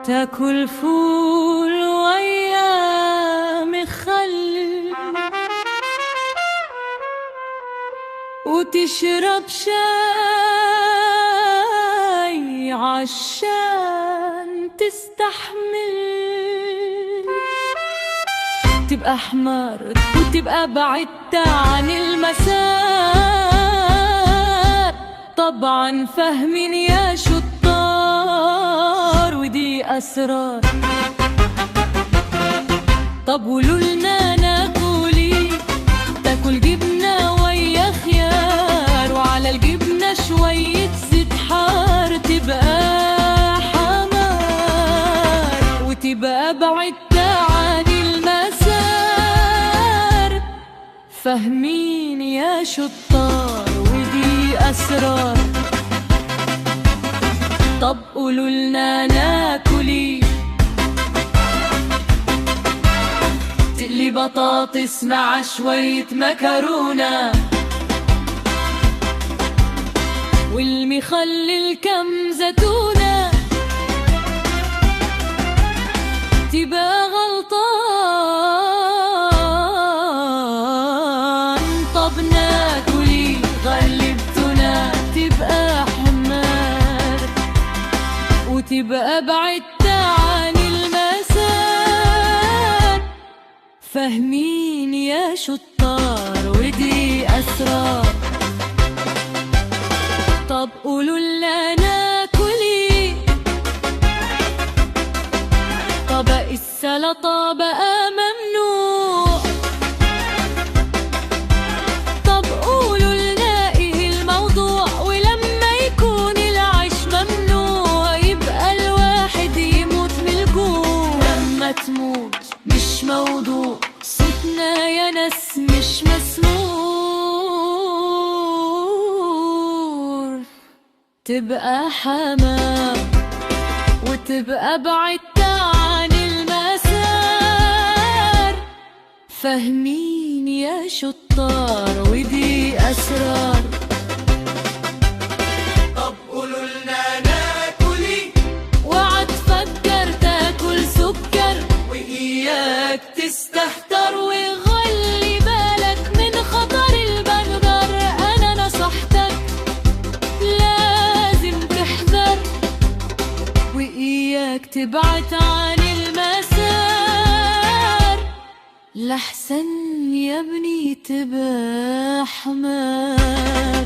تاكل فول وياه مخلل وتشرب شاي عشان تستحمل. تبقى حمار وتبقى بعدت عن المسار، طبعا فاهمين يا شطار ودي أسرار. طب قولولنا ناكل ايه؟ تاكل جبنة ويا خيار، وعلى الجبنة شوية زيت حار، تبقى حمار وتبقى بعدت عن المسار. فاهمين يا شطار ودي أسرار. طب قولولنا ناكل ايه؟ تقلي بطاطس مع شوية مكرونة، والمخلل كم زيتونة، تبقى غلطان. طب ناكل ايه؟ غلبتنا تبقى حمار وتبقى بعدت عن المسار. فاهمين يا شطار ودي أسرار. طب قولولنا ناكل ايه؟ طبق السلطة بقى ممنوع. طب قولولنا ايه الموضوع؟ ولما يكون العيش ممنوع يبقى الواحد يموت من الجوع. لما تموت مش موضوع، صوتنا يا ناس مش مسموع. تبقى حمام وتبقى بعدت عن المسار. فاهمين يا شطار ودي أسرار. طب قولولنا ناكل ايه؟ وعد فكر تاكل سكر، وإياك تستهتر وغلي بالك من خطر البرجر. أنا نصحتك لازم تحذر، وإياك تبعد عن المسار، لحسن يا ابني تبقى حمار.